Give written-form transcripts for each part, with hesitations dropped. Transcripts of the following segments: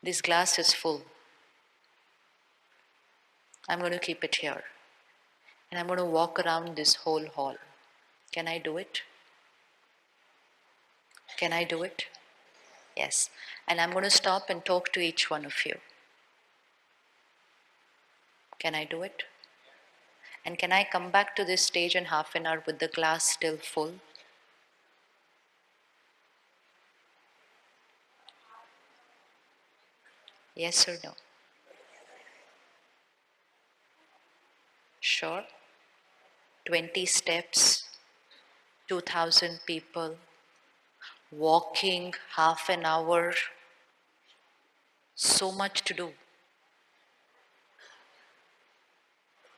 This glass is full. I'm going to keep it here. And I'm going to walk around this whole hall. Can I do it? Can I do it? Yes. And I'm going to stop and talk to each one of you. Can I do it? And can I come back to this stage in half an hour with the glass still full? Yes or no? Sure. 20 steps, 2,000 people, walking half an hour, so much to do.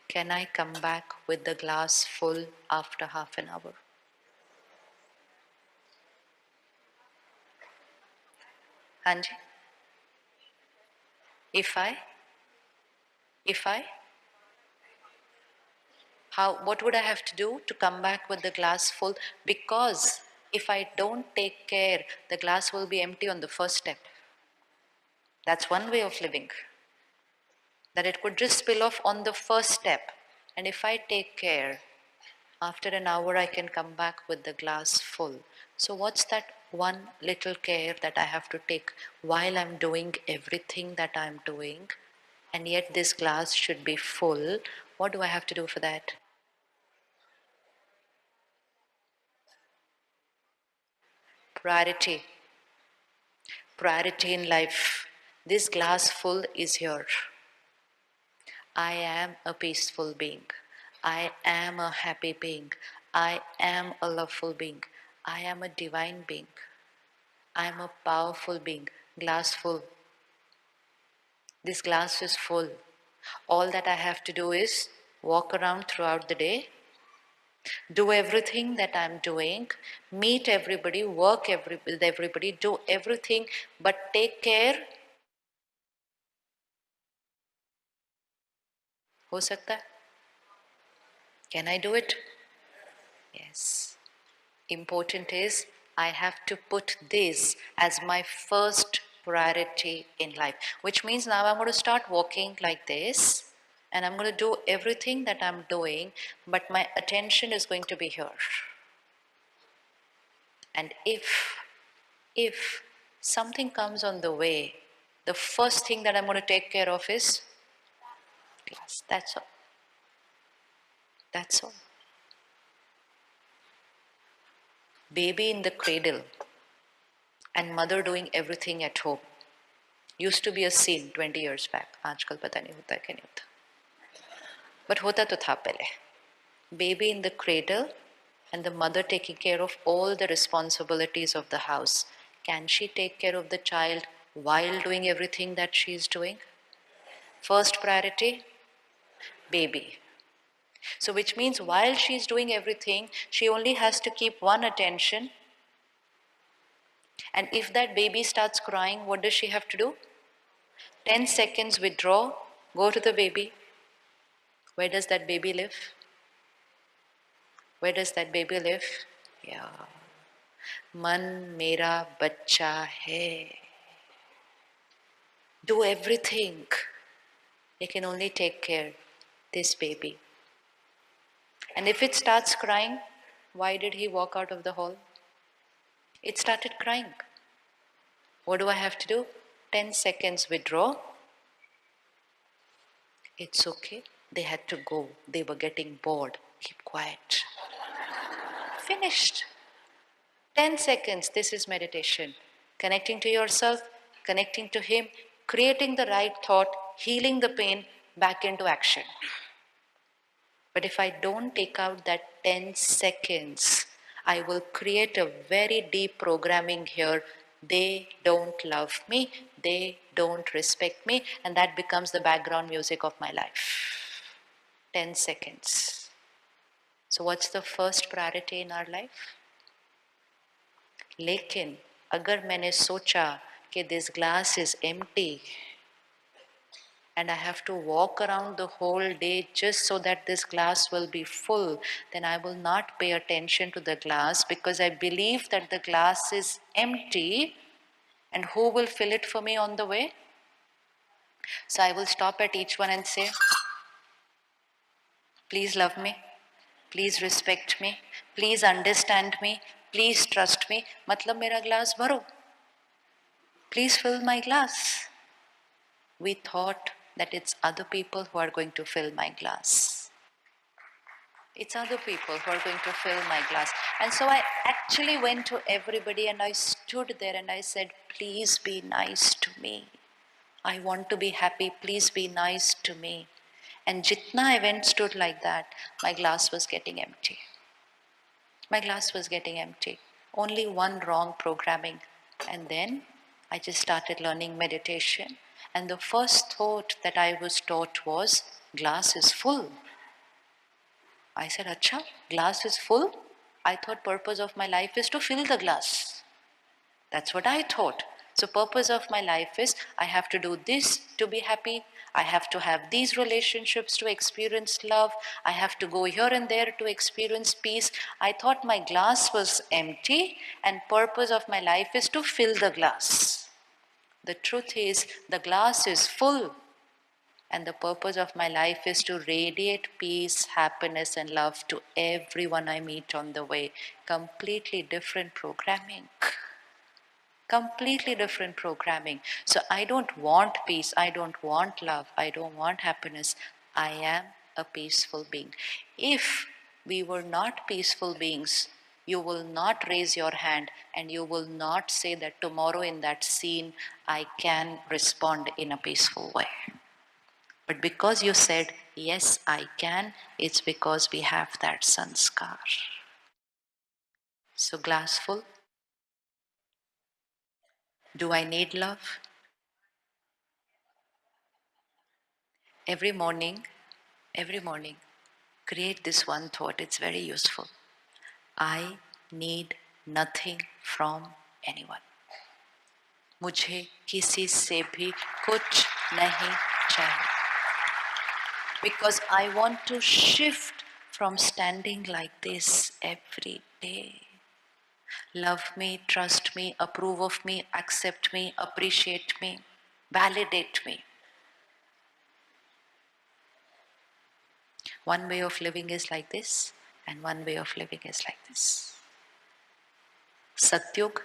Can I come back with the glass full after half an hour? Anji? If I? What would I have to do to come back with the glass full? Because if I don't take care, the glass will be empty on the first step. That's one way of living. That it could just spill off on the first step. And if I take care, after an hour I can come back with the glass full. So what's that one little care that I have to take while I'm doing everything that I'm doing, and yet this glass should be full? What do I have to do for that? Priority. Priority in life. This glass full is here. I am a peaceful being. I am a happy being. I am a loveful being. I am a divine being. I am a powerful being. Glass full. This glass is full. All that I have to do is walk around throughout the day, do everything that I'm doing, meet everybody, with everybody, do everything, but take care. हो सकता है? Can I do it? Yes. Important is I have to put this as my first priority in life, which means now I'm going to start walking like this and I'm going to do everything that I'm doing, but my attention is going to be here. And if something comes on the way, the first thing that I'm going to take care of is class. That's all. That's all. Baby in the cradle and mother doing everything at home used to be a scene 20 years back. आजकल पता नहीं होता क्या नहीं होता. But होता तो था पहले. Baby in the cradle and the mother taking care of all the responsibilities of the house. Can she take care of the child while doing everything that she is doing? First priority, baby. So which means while she is doing everything, she only has to keep one attention. And if that baby starts crying, what does she have to do? 10 seconds withdraw, go to the baby. Where does that baby live? Where does that baby live? Yeah. Man mera bachcha hai. Do everything. They can only take care this baby. And if it starts crying, why did he walk out of the hall? It started crying. What do I have to do? 10 seconds withdraw. It's okay. They had to go. They were getting bored. Keep quiet. Finished. 10 seconds. This is meditation. Connecting to yourself, connecting to him, creating the right thought, healing the pain, back into action. But if I don't take out that 10 seconds, I will create a very deep programming here. They don't love me, they don't respect me, and that becomes the background music of my life. 10 seconds. So what's the first priority in our life? लेकिन अगर मैंने सोचा कि this glass is empty and I have to walk around the whole day just so that this glass will be full, then I will not pay attention to the glass because I believe that the glass is empty. And who will fill it for me on the way? So I will stop at each one and say, please love me, please respect me, please understand me, please trust me. मतलब मेरा glass भरो. Please fill my glass. We thought that it's other people who are going to fill my glass. It's other people who are going to fill my glass. And so I actually went to everybody and I stood there and I said, please be nice to me. I want to be happy, please be nice to me. And jitna I went, stood like that, my glass was getting empty. My glass was getting empty. Only one wrong programming. And then I just started learning meditation. And the first thought that I was taught was, glass is full. I said, Acha, glass is full? I thought purpose of my life is to fill the glass. That's what I thought. So purpose of my life is I have to do this to be happy. I have to have these relationships to experience love. I have to go here and there to experience peace. I thought my glass was empty and purpose of my life is to fill the glass. The truth is the glass is full and the purpose of my life is to radiate peace, happiness and love to everyone I meet on the way. Completely different programming. Completely different programming. So I don't want peace, I don't want love, I don't want happiness. I am a peaceful being. If we were not peaceful beings, you will not raise your hand and you will not say that tomorrow in that scene I can respond in a peaceful way. But because you said, yes, I can, it's because we have that sanskar. So glass full. Do I need love? Every morning, create this one thought, it's very useful. I need nothing from anyone. मुझे किसी से भी कुछ नहीं चाहिए. Because I want to shift from standing like this every day. Love me, trust me, approve of me, accept me, appreciate me, validate me. One way of living is like this, and one way of living is like this. Satyug,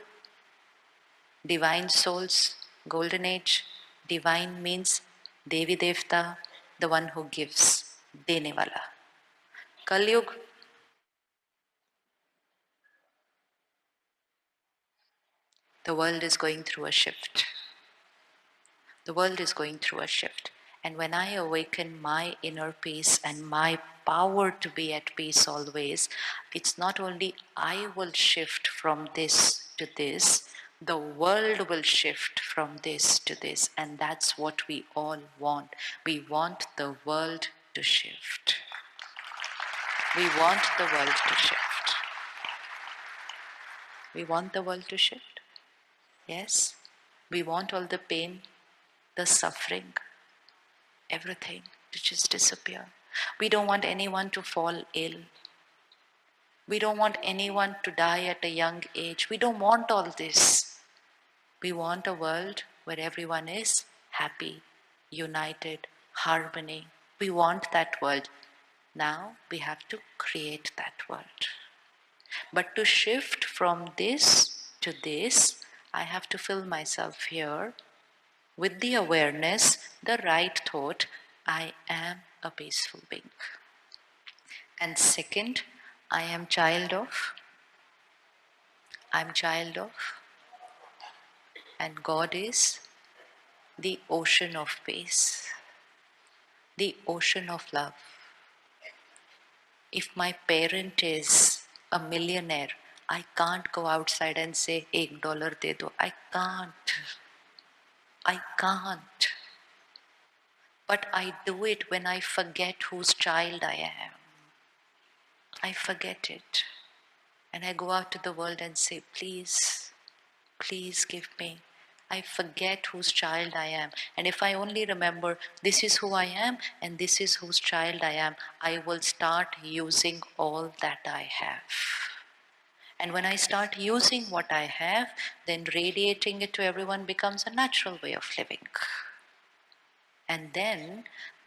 divine souls, golden age. Divine means Devi Devta, the one who gives, dene wala. Kalyug, the world is going through a shift. The world is going through a shift. And when I awaken my inner peace and my power to be at peace always, it's not only I will shift from this to this, the world will shift from this to this. And that's what we all want. We want the world to shift. We want the world to shift. We want the world to shift. Yes. We want all the pain, the suffering, everything to just disappear. We don't want anyone to fall ill. We don't want anyone to die at a young age. We don't want all this. We want a world where everyone is happy, united, harmony. We want that world. Now we have to create that world. But to shift from this to this, I have to fill myself here with the awareness, the right thought, I am a peaceful being. And second, I'm child of, and God is the ocean of peace, the ocean of love. If my parent is a millionaire, I can't go outside and say, $1 de do. I can't. But I do it when I forget whose child I am. I forget it. And I go out to the world and say, please, please give me. I forget whose child I am. And if I only remember this is who I am and this is whose child I am, I will start using all that I have. And when I start using what I have, then radiating it to everyone becomes a natural way of living. And then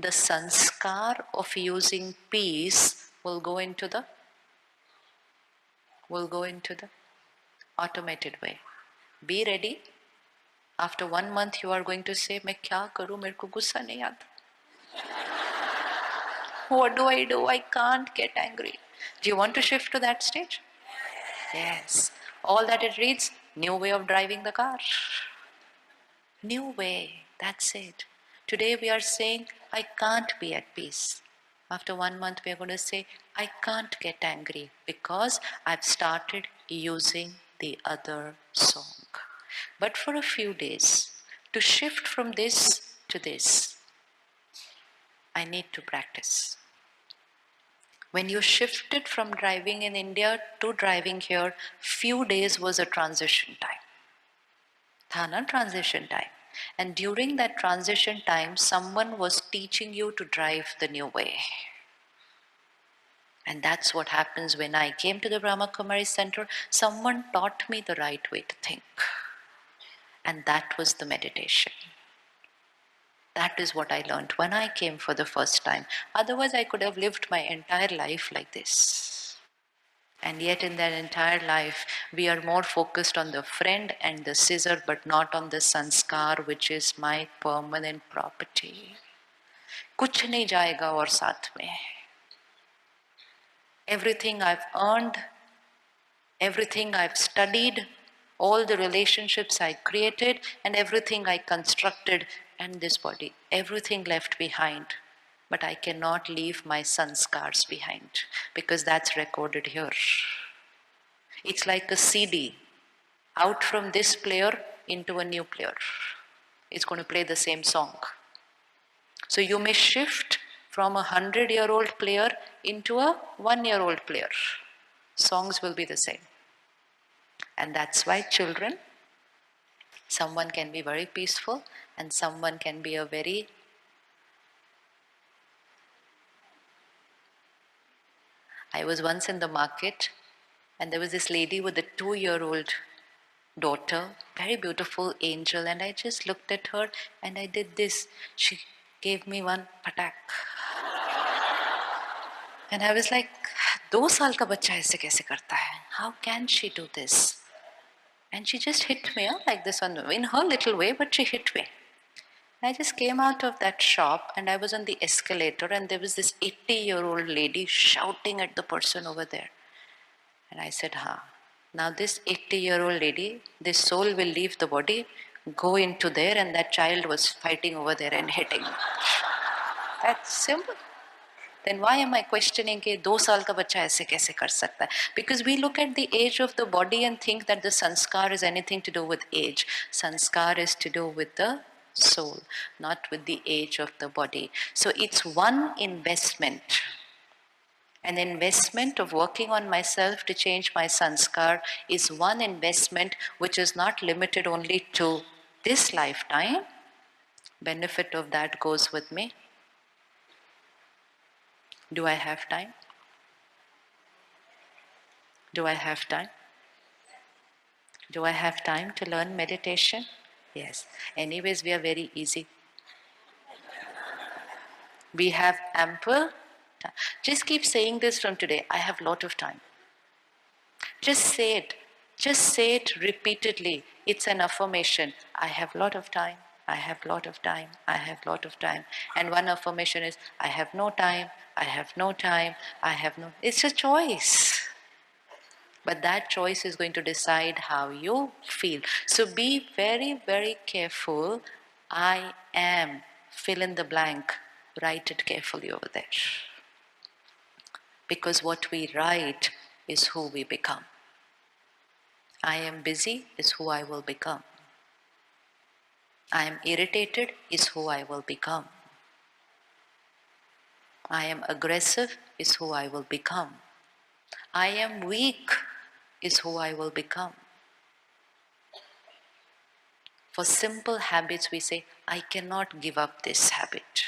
the sanskar of using peace will go into the automated way. Be ready. After 1 month, you are going to say, "मैं क्या करूं? मेरे को गुस्सा नहीं आता. What do I do? I can't get angry." Do you want to shift to that stage? Yes. All that it reads, new way of driving the car. New way. That's it. Today we are saying, I can't be at peace. After 1 month, we are going to say, I can't get angry because I've started using the other song. But for a few days, to shift from this to this, I need to practice. When you shifted from driving in India to driving here, few days was a transition time. Tha na transition time. And during that transition time, someone was teaching you to drive the new way. And that's what happens when I came to the Brahma Kumari Center. Someone taught me the right way to think. And that was the meditation. That is what I learned when I came for the first time. Otherwise, I could have lived my entire life like this. And yet in that entire life, we are more focused on the friend and the scissor, but not on the sanskar, which is my permanent property. कुछ नहीं जाएगा और साथ में. Everything I've earned, everything I've studied, all the relationships I created, and everything I constructed, and this body, everything left behind. But I cannot leave my sanskars behind because that's recorded here. It's like a CD, out from this player into a new player. It's going to play the same song. So you may shift from 100-year-old player into a 1-year-old player. Songs will be the same. And that's why children, someone can be very peaceful and someone can be a very I was once in the market and there was this lady with a 2-year-old daughter, very beautiful angel, and I just looked at her and I did this. She gave me one patak. And I was like, 2 साल का बच्चा ऐसे कैसे करता है? How can she do this? And she just hit me like this in her little way, but she hit me. I just came out of that shop and I was on the escalator and there was this 80-year-old lady shouting at the person over there. And I said, now this 80-year-old lady, this soul will leave the body, go into there, and that child was fighting over there and hitting. That's simple. Then why am I questioning कि 2 साल का बच्चा ऐसे कैसे कर सकता है? Because we look at the age of the body and think that the sanskar is anything to do with age. Sanskar is to do with the soul, not with the age of the body. So it's one investment. An investment of working on myself to change my sanskar is one investment which is not limited only to this lifetime. Benefit of that goes with me. Do I have time? Do I have time? Do I have time to learn meditation? Yes. Anyways, we are very easy. We have ample time. Just keep saying this from today. I have lot of time. Just say it. Just say it repeatedly. It's an affirmation. I have lot of time. I have lot of time. I have lot of time. And one affirmation is, I have no time. I have no time. I have no. It's a choice. But that choice is going to decide how you feel. So be very, very careful. I am, fill in the blank. Write it carefully over there. Because what we write is who we become. I am busy is who I will become. I am irritated is who I will become. I am aggressive is who I will become. I am weak is who I will become. For simple habits, we say, I cannot give up this habit.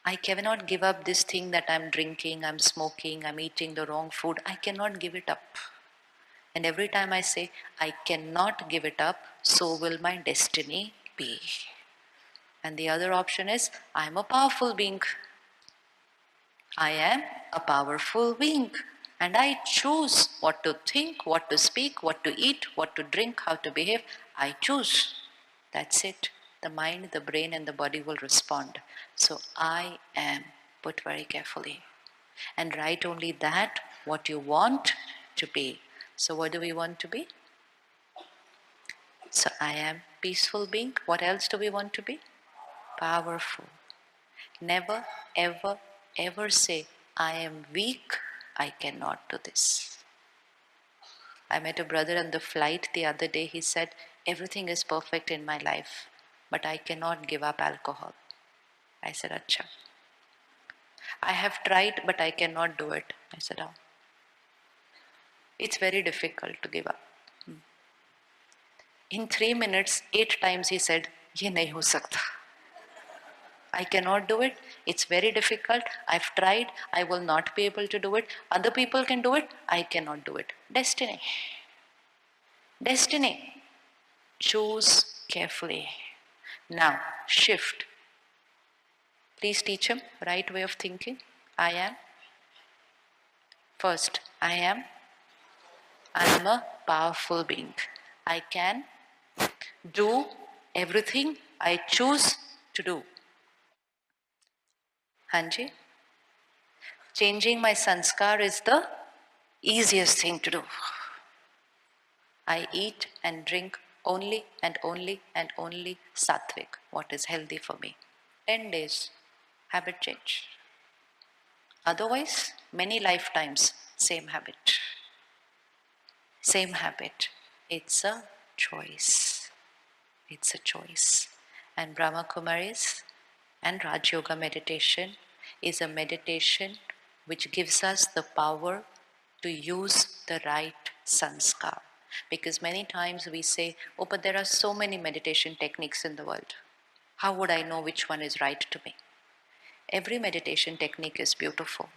I cannot give up this thing that I'm drinking, I'm smoking, I'm eating the wrong food. I cannot give it up. And every time I say, I cannot give it up, so will my destiny be. And the other option is, I am a powerful being. I am a powerful being. And I choose what to think, what to speak, what to eat, what to drink, how to behave. I choose. That's it. The mind, the brain, and the body will respond. So I am. Put very carefully. And write only that what you want to be. So what do we want to be? So I am peaceful being. What else do we want to be? Powerful. Never, ever, ever say, I am weak, I cannot do this. I met a brother on the flight the other day. He said, everything is perfect in my life, but I cannot give up alcohol. I said, Acha. I have tried, but I cannot do it. I said, oh. It's very difficult to give up. In 3 minutes, 8 times he said, ye nahi ho sakta. I cannot do it. It's very difficult. I've tried. I will not be able to do it. Other people can do it. I cannot do it. Destiny. Destiny. Choose carefully. Now, shift. Please teach him right way of thinking. I am. First, I am. I am a powerful being. I can do everything I choose to do. Hanji? Changing my sanskar is the easiest thing to do. I eat and drink only and only and only sattvic, what is healthy for me. 10 days, habit change. Otherwise, many lifetimes, same habit. Same habit. It's a choice. It's a choice. And Brahma Kumaris and Raj Yoga meditation is a meditation which gives us the power to use the right sanskar. Because many times we say, oh, but there are so many meditation techniques in the world. How would I know which one is right to me? Every meditation technique is beautiful.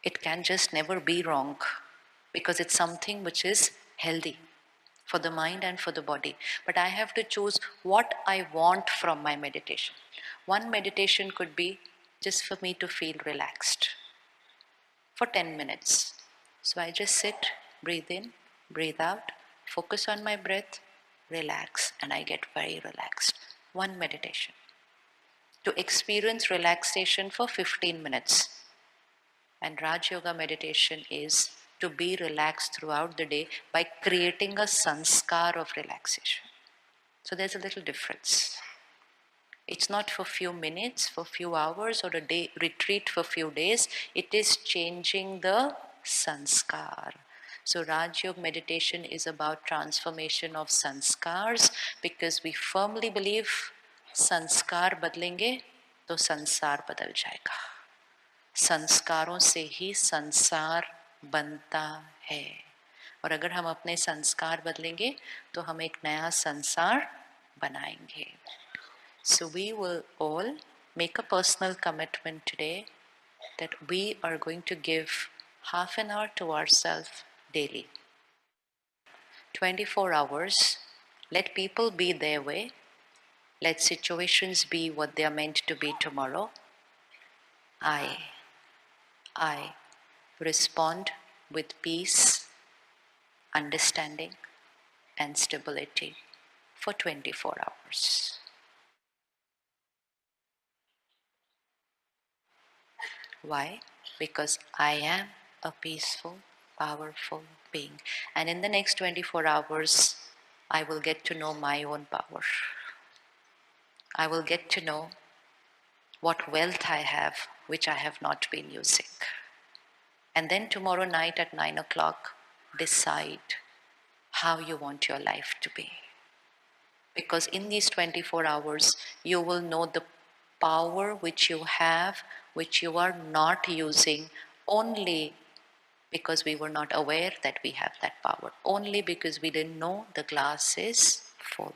It can just never be wrong because it's something which is healthy for the mind and for the body. But I have to choose what I want from my meditation. One meditation could be just for me to feel relaxed for 10 minutes. So I just sit, breathe in, breathe out, focus on my breath, relax, and I get very relaxed. One meditation. To experience relaxation for 15 minutes. And Raj Yoga meditation is to be relaxed throughout the day by creating a sanskar of relaxation. So there's a little difference. It's not for few minutes, for few hours, or a day retreat for few days. It is changing the sanskar. So Raj Yoga meditation is about transformation of sanskars because we firmly believe sanskar बदलेंगे तो संसार बदल जाएगा. संस्कारों से ही संसार बनता है. और अगर हम अपने संस्कार बदलेंगे तो हम एक नया संसार बनाएंगे. So we will all make a personal commitment today that we are going to give half an hour to ourselves daily. 24 hours. Let people be their way. Let situations be what they are meant to be tomorrow. I respond with peace, understanding, and stability for 24 hours. Why? Because I am a peaceful, powerful being. And in the next 24 hours, I will get to know my own power. I will get to know what wealth I have, which I have not been using. And then tomorrow night at 9 o'clock, decide how you want your life to be. Because in these 24 hours, you will know the power which you have, which you are not using only because we were not aware that we have that power, only because we didn't know the glass is full.